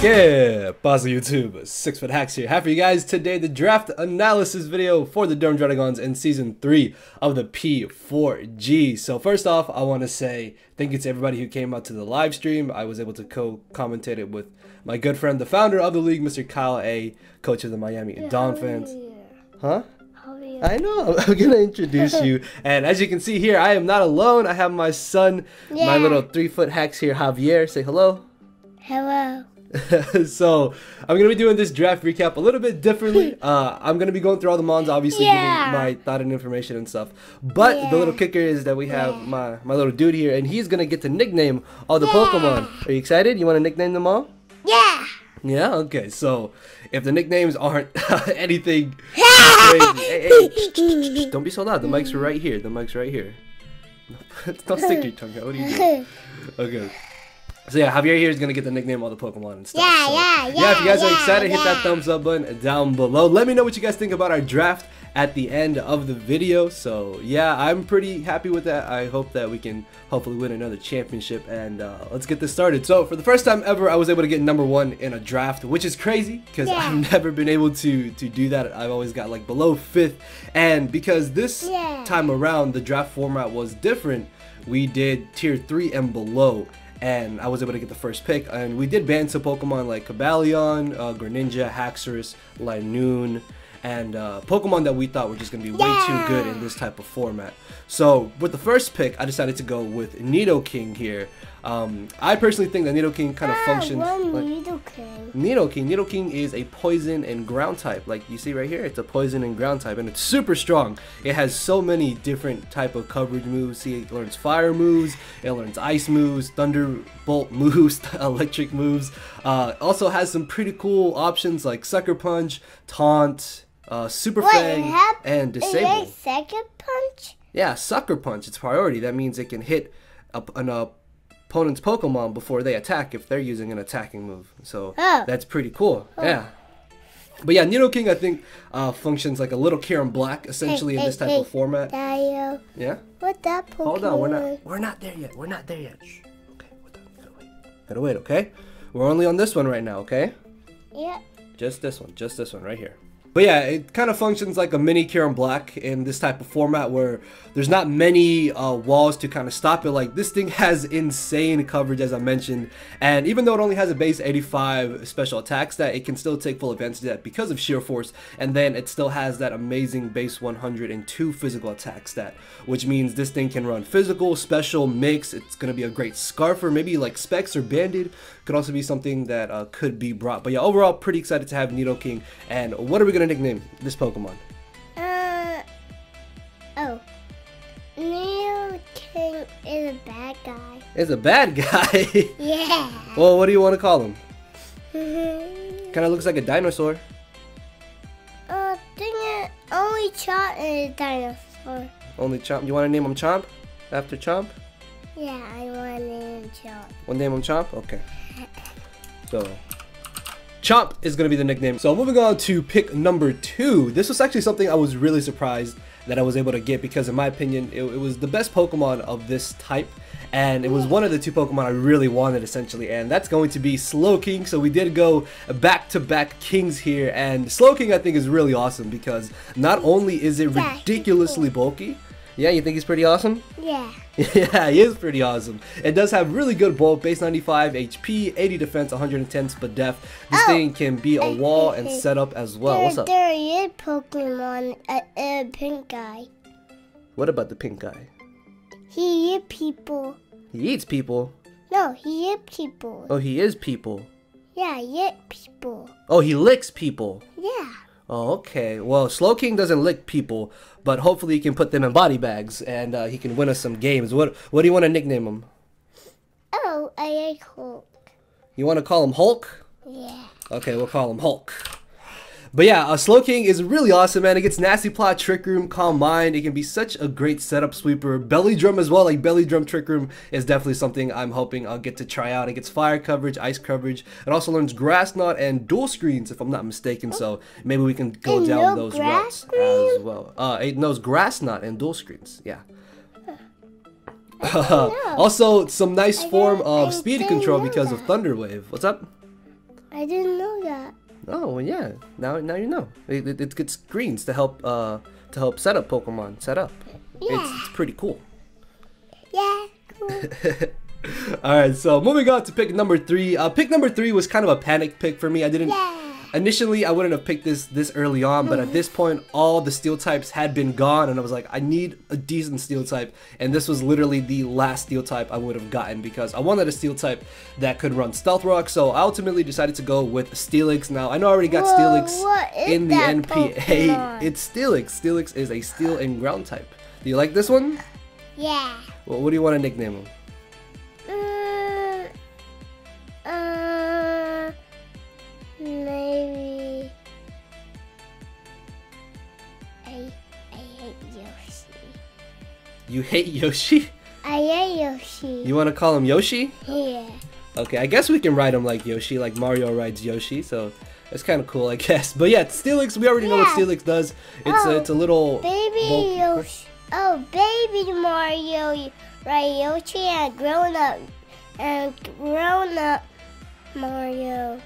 Okay, pause YouTube, 3ftHax here. Happy for you guys today, the draft analysis video for the Durham Druddigons in Season 3 of the P4G. So first off, I want to say thank you to everybody who came out to the live stream. I was able to co-commentate it with my good friend, the founder of the league, Mr. Kyle A., coach of the Miami Dolphins. Huh? I know, I'm gonna introduce you, and as you can see here, I am not alone. I have my son, my little 3ftHax here, Javier. Say hello. Hello. So I'm gonna be doing this draft recap a little bit differently. I'm gonna be going through all the mons, obviously giving my thought and information and stuff. But the little kicker is that we have my little dude here, and he's gonna get to nickname all the Pokemon. Are you excited? You want to nickname them all? Yeah. Yeah. Okay. So if the nicknames aren't anything crazy, hey, don't be so loud. The mic's right here. The mic's right here. Don't stick your tongue out. What are you doing? Okay. So yeah, Javier here is gonna get the nickname all the Pokemon and stuff. Yeah, if you guys are excited, hit that thumbs up button down below. Let me know what you guys think about our draft at the end of the video. So yeah, I'm pretty happy with that. I hope that we can hopefully win another championship, and let's get this started. So for the first time ever, I was able to get #1 in a draft, which is crazy because I've never been able to do that. I've always got like below 5th, and because this time around the draft format was different, we did tier 3 and below. And I was able to get the first pick, and we did ban some Pokemon like Cobalion, Greninja, Haxorus, Linoon, and Pokemon that we thought were just going to be way too good in this type of format. So with the first pick, I decided to go with Nidoking here. I personally think that Nidoking kind of functions like Nidoking is a poison and ground type. Like you see right here, it's a poison and ground type, and it's super strong. It has so many different type of coverage moves. See, it learns fire moves, it learns ice moves, thunderbolt moves, electric moves. Also has some pretty cool options like Sucker Punch, Taunt, Super Fang, and Disable. Sucker Punch? Yeah, Sucker Punch. It's priority. That means it can hit an opponent's Pokemon before they attack if they're using an attacking move. So that's pretty cool. Yeah. But yeah, Nidoking I think functions like a little Karen Black essentially in this type of format. Dio. Yeah. What that Pokemon? Hold on, we're not there yet. We're not there yet. Shh. Okay, hold on. Gotta wait. Okay. We're only on this one right now. Okay. Yeah. Just this one right here. But yeah, it kind of functions like a mini Karen Black in this type of format where there's not many walls to kind of stop it. Like this thing has insane coverage, as I mentioned, and even though it only has a base 85 special attack stat, it can still take full advantage of that because of sheer force, and then it still has that amazing base 102 physical attack stat, which means this thing can run physical, special, mix. It's going to be a great Scarfer, maybe like Specs or Banded could also be something that could be brought. But yeah, overall pretty excited to have Nidoking. And what are we going to nickname this Pokemon? Nidoking is a bad guy. Is a bad guy? Yeah. Well, what do you want to call him? Kind of looks like a dinosaur. Dang it. Only Chomp is a dinosaur. Only Chomp? You want to name him Chomp? After Chomp? Yeah, I want to name him Chomp. Want to name him Chomp? Okay. So Chomp is going to be the nickname. So moving on to pick #2. This was actually something I was really surprised that I was able to get because in my opinion, it was the best Pokemon of this type. And it was one of the 2 Pokemon I really wanted essentially, and that's going to be Slowking. So we did go back-to-back Kings here, and Slowking I think is really awesome because not only is it ridiculously bulky. Yeah, you think he's pretty awesome? Yeah. Yeah, he is pretty awesome. It does have really good bulk, base 95 HP, 80 defense, 110 speed def. This thing can be a wall and set up as well. What's up? There is Pokemon, a pink guy. What about the pink guy? He eats people. He eats people? No, he eats people. Oh, he is people. Yeah, he eats people. Oh, he licks people. Yeah. Oh, okay. Well, Slowking doesn't lick people, but hopefully he can put them in body bags and he can win us some games. What do you want to nickname him? Oh, I like Hulk. You want to call him Hulk? Yeah. Okay, we'll call him Hulk. But yeah, Slowking is really awesome, man. It gets Nasty Plot, Trick Room, Calm Mind. It can be such a great setup sweeper. Belly Drum as well, like Belly Drum Trick Room is definitely something I'm hoping I'll get to try out. It gets fire coverage, ice coverage. It also learns Grass Knot and Dual Screens, if I'm not mistaken. So maybe we can go down those routes as well. It knows Grass Knot and Dual Screens, yeah. Also, some nice form of speed control because of Thunder Wave. What's up? I didn't know that. Oh, well, yeah. Now you know. It gets greens to help set up Pokemon. Set up. Yeah. It's pretty cool. Yeah. Cool. Alright, so moving on to pick number 3. Pick number 3 was kind of a panic pick for me. I didn't... Yeah. Initially, I wouldn't have picked this early on, but at this point, all the steel types had been gone, and I was like, I need a decent steel type, and this was literally the last steel type I would have gotten because I wanted a steel type that could run Stealth Rock, so I ultimately decided to go with Steelix. Now, I know I already got Steelix in the NPA. Pokemon? It's Steelix. Steelix is a steel and ground type. Do you like this one? Yeah. Well, what do you want to nickname him? Maybe I hate Yoshi. You hate Yoshi? I hate Yoshi. You want to call him Yoshi? Yeah. Okay, I guess we can ride him like Yoshi, like Mario rides Yoshi, so it's kind of cool, I guess. But yeah, Steelix, we already know what Steelix does. It's a little... Baby Yoshi. Oh, baby Mario, right? Yoshi and grown up Mario.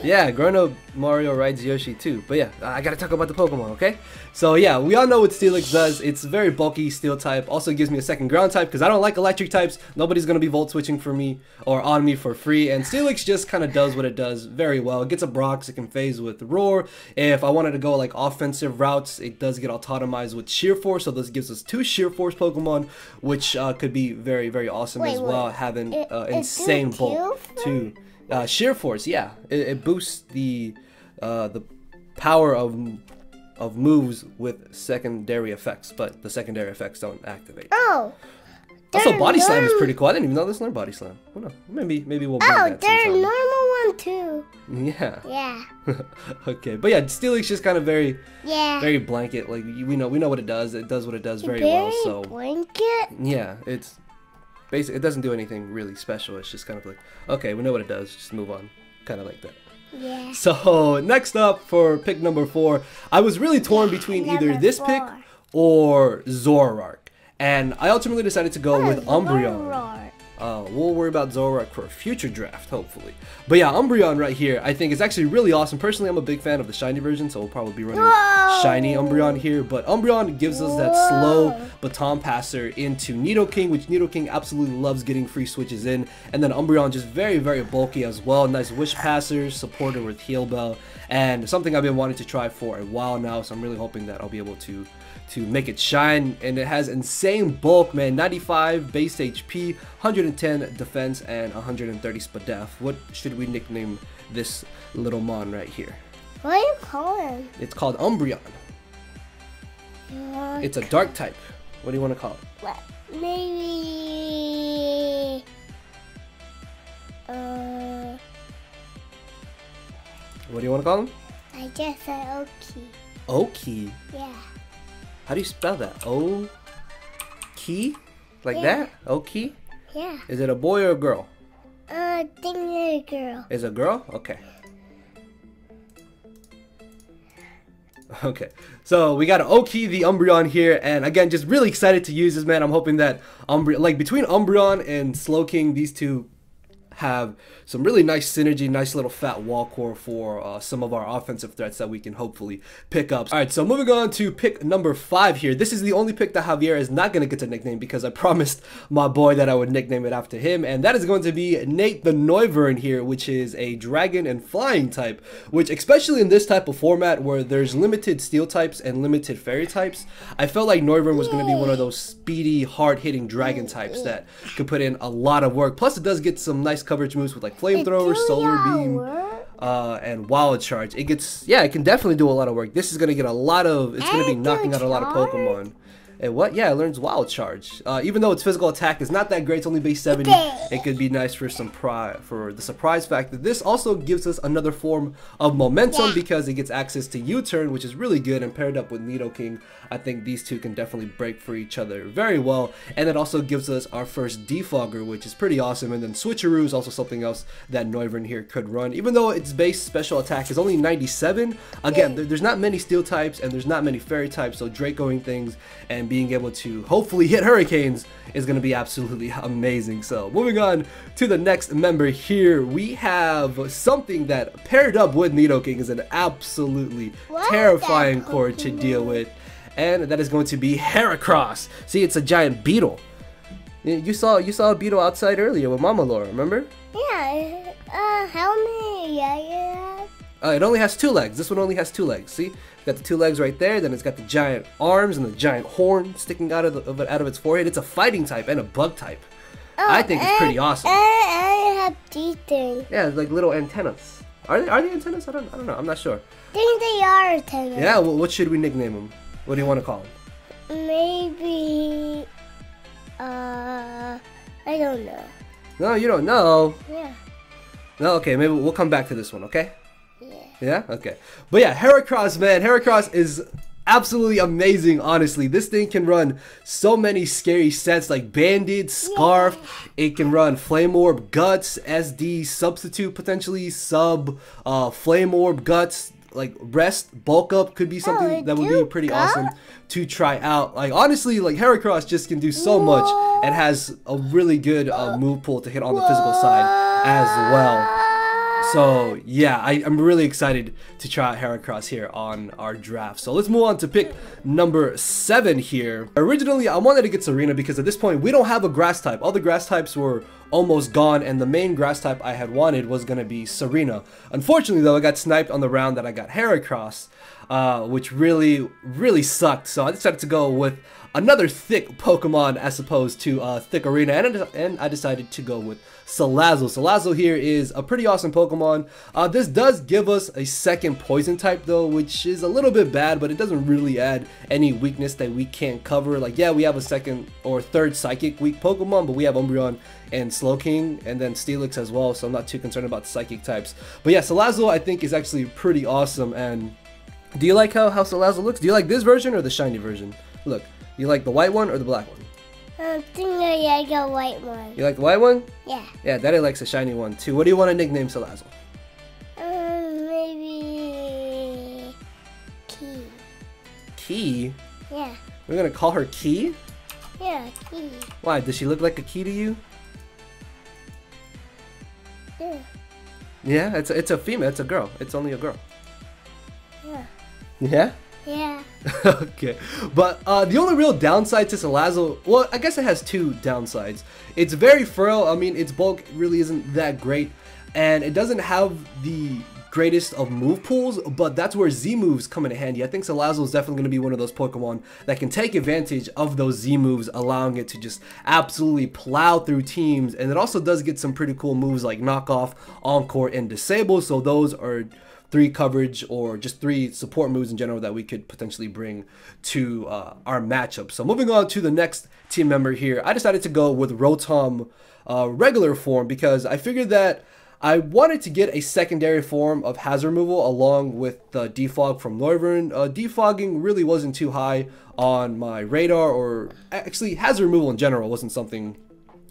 Yeah, grown-up Mario rides Yoshi too. But yeah, I gotta talk about the Pokemon, okay? So yeah, we all know what Steelix does. It's very bulky steel type. Also gives me a second ground type because I don't like electric types. Nobody's gonna be volt switching for me or on me for free. And Steelix just kind of does what it does very well. It gets a Brox. It can phase with Roar. If I wanted to go like offensive routes, it does get autotomized with Sheer Force. So this gives us 2 Sheer Force Pokemon, which could be very, very awesome as well. Having insane bulk too. Sheer Force, yeah, it boosts the power of moves with secondary effects, but the secondary effects don't activate. Oh. Also, Body Slam is pretty cool. I didn't even know this learned Body Slam. Oh, no. Maybe we'll bring that there's sometime. a normal one too. Yeah. Yeah. Okay, but yeah, Steelix just kind of very blanket. Like we know what it does. It does what it does very well. So blanket. yeah, it's. Basically, it doesn't do anything really special. It's just kind of like, okay, we know what it does. Just move on. Kind of like that. Yeah. So, next up for pick number 4, I was really torn between either this pick or Zoroark. And I ultimately decided to go with Umbreon. We'll worry about Zoroark for a future draft, hopefully. But yeah, Umbreon right here, I think is actually really awesome. Personally, I'm a big fan of the shiny version, so we'll probably be running shiny Umbreon here. But Umbreon gives us that slow baton passer into Nidoking, which Nidoking absolutely loves getting free switches in. And then Umbreon just very, very bulky as well. Nice Wish Passer, supported with Heal Bell. And something I've been wanting to try for a while now, so I'm really hoping that I'll be able to make it shine. And it has insane bulk, man. 95 base HP, 110 defense, and 130 spadef. What should we nickname this little mon right here? What do you call him? It's called Umbreon. It's a dark type. What do you want to call it? What? Maybe what do you want to call him? I just said Oki. Oki? Yeah. How do you spell that? O-Ki? Like Yeah. that? Oki? Yeah. Is it a boy or a girl? Think it's a girl. Is it a girl? Okay. Okay, so we got an Oki, the Umbreon here, and again, just really excited to use this, man. I'm hoping that between Umbreon and Slowking, these two have some really nice synergy, nice little fat wall core for some of our offensive threats that we can hopefully pick up. All right, so moving on to pick number 5 here. This is the only pick that Javier is not going to get to nickname because I promised my boy that I would nickname it after him, and that is going to be Nate the Noivern here, which is a dragon and flying type, which especially in this type of format where there's limited steel types and limited fairy types, I felt like Noivern was going to be one of those speedy, hard-hitting dragon types that could put in a lot of work. Plus, it does get some nice coverage moves with like Flamethrower, Solar Beam, and Wild Charge. It can definitely do a lot of work. This is gonna get it's gonna be knocking out a lot of Pokemon. And what? Yeah, it learns Wild Charge. Even though its physical attack is not that great, it's only base 70. It could be nice for for the surprise factor. This also gives us another form of momentum because it gets access to U-turn, which is really good. And paired up with Nidoking, I think these two can definitely break for each other very well. And it also gives us our first Defogger, which is pretty awesome. And then Switcheroo is also something else that Noivern here could run. Even though its base special attack is only 97, again, there's not many steel types and there's not many fairy types, so Dracoing things and being able to hopefully hit hurricanes is going to be absolutely amazing. So moving on to the next member here, we have something that paired up with Nidoking is an absolutely terrifying cord to deal with, and that is going to be Heracross. See, it's a giant beetle. You saw a beetle outside earlier with Mama Laura, remember? Yeah. How many legs? It only has 2 legs. This one only has 2 legs. See, got the 2 legs right there. Then it's got the giant arms and the giant horn sticking out of its forehead. It's a fighting type and a bug type. I think it's pretty awesome. I have these things. Yeah, it's like little antennas. Are they antennas? I don't know. I'm not sure. I think they are antennas. Yeah. Well, what should we nickname them? What do you want to call them? Maybe. I don't know. No, you don't know. Yeah. No, okay. Maybe we'll come back to this one. Okay. Yeah. Yeah? Okay. But yeah, Heracross, man. Heracross is absolutely amazing, honestly. This thing can run so many scary sets like Banded, Scarf. Yeah. It can run Flame Orb, Guts, SD, Substitute, potentially, Sub, Flame Orb, Guts, like Rest, Bulk Up could be something that would be pretty awesome to try out. Like, honestly, like Heracross just can do so much and has a really good move pool to hit on the physical side as well. So yeah, I'm really excited to try out Heracross here on our draft. So let's move on to pick number 7 here. Originally, I wanted to get Serena because at this point, we don't have a grass type. All the grass types were almost gone, and the main grass type I had wanted was going to be Serena. Unfortunately, though, I got sniped on the round that I got Heracross, which really sucked. So I decided to go with another thick Pokemon as opposed to Thick Arena, and I decided to go with Salazzle. Salazzle here is a pretty awesome Pokemon. This does give us a second poison type though, which is a little bit bad, but it doesn't really add any weakness that we can't cover. Like, yeah, we have a second or third psychic weak Pokemon, but we have Umbreon and Slowking and then Steelix as well, so I'm not too concerned about the psychic types. But yeah, Salazzle I think is actually pretty awesome. And do you like how Salazzle looks? Do you like this version or the shiny version? Look, you like the white one or the black one? I think I like the white one. You like the white one? Yeah. Yeah, Daddy likes the shiny one too. What do you want to nickname Salazzle? Maybe Key. Key? Yeah. We're gonna call her Key? Yeah, Key. Why? Does she look like a key to you? Yeah. Yeah, it's a female. It's a girl. It's only a girl. Yeah. Yeah? Yeah. Okay, but the only real downside to Salazzle, well, I guess it has 2 downsides. It's very frail. I mean, its bulk really isn't that great, and it doesn't have the greatest of move pools, but that's where Z moves come in handy. I think Salazzle is definitely going to be one of those Pokemon that can take advantage of those Z moves, allowing it to just absolutely plow through teams. And it also does get some pretty cool moves like Knock Off, Encore, and Disable, so those are 3 coverage or just 3 support moves in general that we could potentially bring to our matchup. So moving on to the next team member here, I decided to go with Rotom regular form because I figured that I wanted to get a secondary form of hazard removal along with the defog from Noivern. Defogging really wasn't too high on my radar, or actually hazard removal in general wasn't something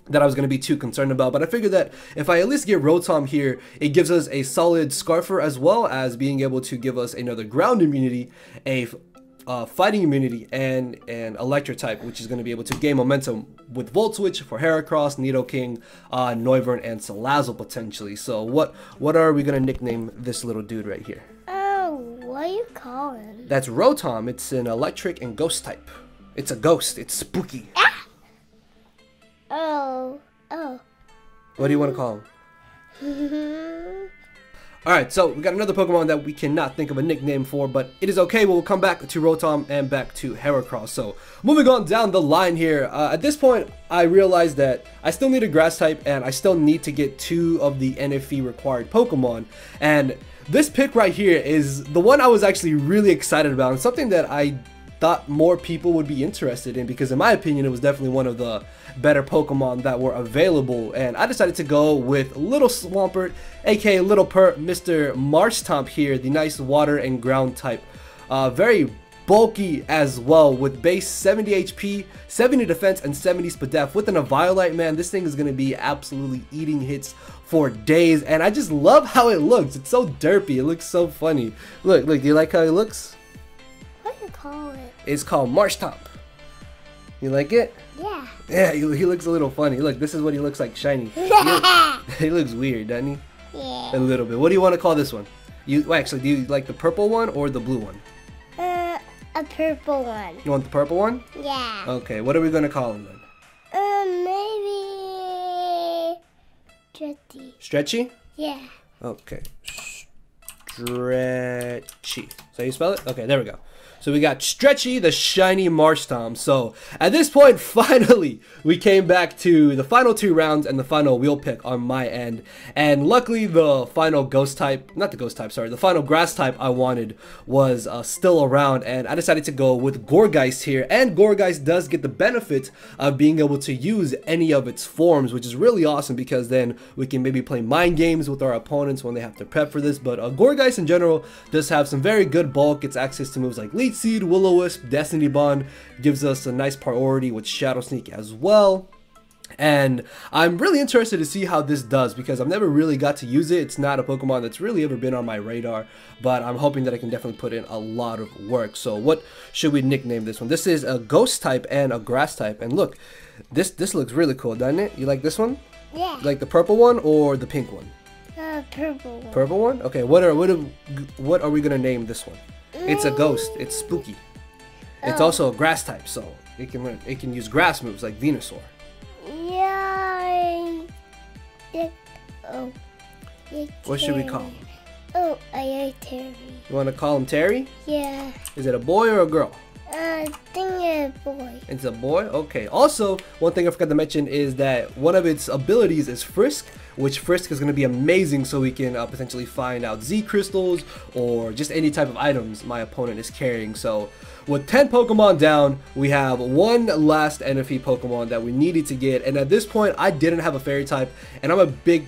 that I was going to be too concerned about, but I figured that if I at least get Rotom here, it gives us a solid Scarfer as well as being able to give us another ground immunity, a fighting immunity, and an electric type, which is going to be able to gain momentum with Volt Switch for Heracross, Nidoking, Noivern, and Salazzle potentially. So what are we going to nickname this little dude right here? What do you call him? That's Rotom. It's an electric and ghost type. It's a ghost. It's spooky. Ah! What do you want to call him? Alright, so we got another Pokemon that we cannot think of a nickname for, but it is okay. We'll come back to Rotom and back to Heracross. So moving on down the line here, at this point I realized that I still need a grass type and I still need to get 2 of the NFE required Pokemon, and this pick right here is the one I was actually really excited about, and something that I thought more people would be interested in, because in my opinion it was definitely one of the better Pokemon that were available. And I decided to go with Little Swampert, aka Little Pert, Mr. Marshtomp here, the nice water and ground type. Very bulky as well, with base 70 HP, 70 defense, and 70 speed def. With an Eviolite, man, this thing is going to be absolutely eating hits for days, and I just love how it looks. It's so derpy. It looks so funny. Look, do you like how it looks? What do you call it? It's called Marshtomp. You like it? Yeah. Yeah, he looks a little funny. Look, this is what he looks like shiny. He looks weird, doesn't he? Yeah. A little bit. What do you want to call this one? Well, actually, do you like the purple one or the blue one? A purple one. You want the purple one? Yeah. Okay, what are we going to call him then? Maybe Stretchy. Stretchy? Yeah. Okay. Stretchy. So you spell it? Okay, there we go. So we got Stretchy, the shiny Marsh Tom. So at this point, finally, we came back to the final 2 rounds and the final wheel pick on my end. And luckily, the final ghost type, not the ghost type, sorry, the final grass type I wanted was still around. And I decided to go with Gourgeist here. And Gourgeist does get the benefit of being able to use any of its forms, which is really awesome because then we can maybe play mind games with our opponents when they have to prep for this. But Gourgeist in general does have some very good bulk. Gets access to moves like Leech Seed, Will-O-Wisp, Destiny Bond, gives us a nice priority with Shadow Sneak as well. And I'm really interested to see how this does because I've never really got to use it. It's not a Pokemon that's really ever been on my radar, but I'm hoping that I can definitely put in a lot of work. So what should we nickname this one? This is a ghost type and a grass type. And look, this looks really cool, doesn't it? You like this one? Yeah. You like the purple one or the pink one? Purple one. Purple one? Okay, what are we gonna name this one? It's a ghost. It's spooky. It's also a grass type, so it can use grass moves like Venusaur. Yeah. What should we call him? Oh, I like Terry. You want to call him Terry? Yeah. Is it a boy or a girl? I think it's a boy. It's a boy? Okay. Also, one thing I forgot to mention is that one of its abilities is Frisk, which Frisk is going to be amazing so we can potentially find out Z crystals or just any type of items my opponent is carrying. So with 10 Pokemon down, we have one last NFE Pokemon that we needed to get. And at this point, I didn't have a fairy type, and I'm a big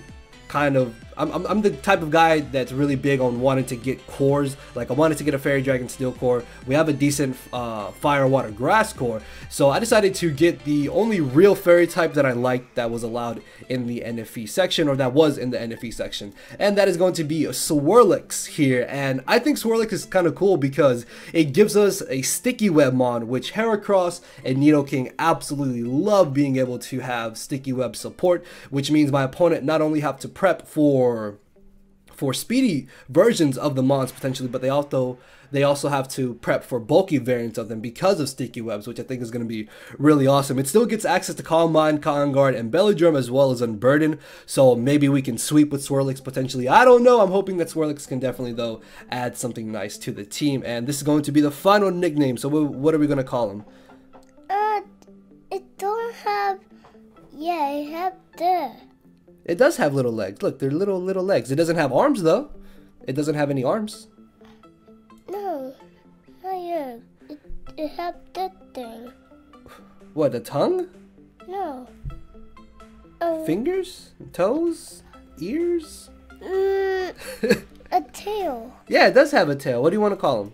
I'm the type of guy that's really big on wanting to get cores. Like I wanted to get a Fairy Dragon Steel core. We have a decent Fire, Water, Grass core. So I decided to get the only real Fairy type that I liked that was allowed in the NFE section, or that was in the NFE section. And that is going to be Swirlix here. And I think Swirlix is kind of cool because it gives us a Sticky Web Mon, which Heracross and Nidoking absolutely love being able to have Sticky Web support, which means my opponent not only have to prep for speedy versions of the mons potentially, but they also have to prep for bulky variants of them because of Sticky Webs, which I think is going to be really awesome. It still gets access to Calm Mind, Cotton Guard, and Belladrum, as well as Unburden, so maybe we can sweep with Swirlix potentially. I don't know. I'm hoping that Swirlix can definitely, though, add something nice to the team, and this is going to be the final nickname. So what are we going to call him? It don't have... Yeah, it have the... It does have little legs. Look, they're little legs. It doesn't have arms, though. It doesn't have any arms. No, not yet. It have that thing. What, a tongue? No. Fingers? Toes? Ears? A tail. Yeah, it does have a tail. What do you want to call him?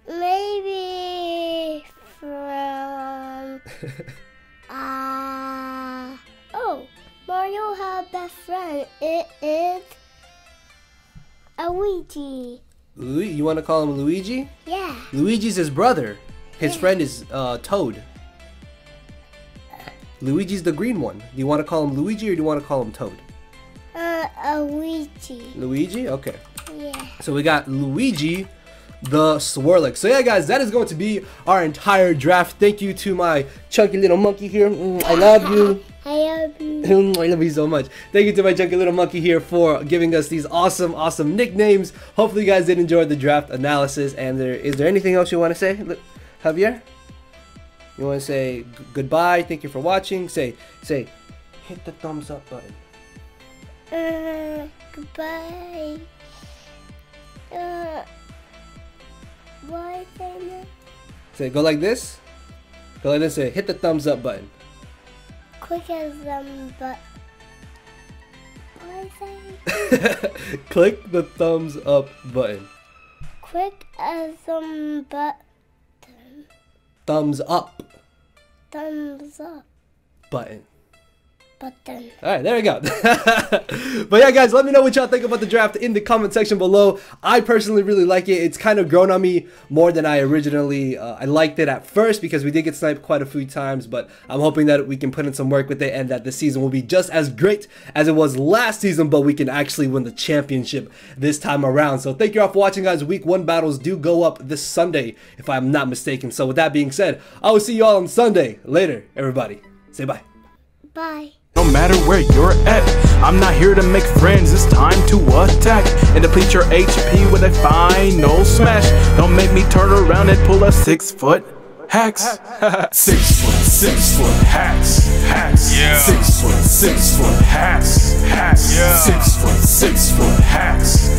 Maybe from... Oh, Mario has a best friend. It is Luigi. You want to call him Luigi? Yeah. Luigi's his brother. His friend is Toad. Luigi's the green one. Do you want to call him Luigi or do you want to call him Toad? Luigi. Luigi? Okay. Yeah. So we got Luigi the Swirlix. So yeah, guys, that is going to be our entire draft. Thank you to my chunky little monkey here. I love you. I love you. I love you so much. Thank you to my chunky little monkey here for giving us these awesome nicknames. Hopefully you guys did enjoy the draft analysis. And is there anything else you want to say, Javier? You want to say goodbye? Thank you for watching. Say hit the thumbs up button. Goodbye. What is that? Say go like this. Go like this. Say hit the thumbs up button. Quick as but what is that? Click the thumbs up button. Quick as button. Thumbs up. Thumbs up. Button. button. Alright, there we go. But yeah, guys, let me know what y'all think about the draft in the comment section below. I personally really like it. It's kind of grown on me more than I originally I liked it at first, because we did get sniped quite a few times, but I'm hoping that we can put in some work with it and that this season will be just as great as it was last season, but we can actually win the championship this time around. So thank you all for watching, guys. Week 1 battles do go up this Sunday, if I'm not mistaken. So with that being said, I will see you all on Sunday. Later, everybody. Say bye. Bye. No matter where you're at, I'm not here to make friends, it's time to attack and deplete your HP with a final smash. Don't make me turn around and pull a 6ftHax. 6'6"Hax. Yeah. 6'6"Hax. Yeah. 6'6"Hax.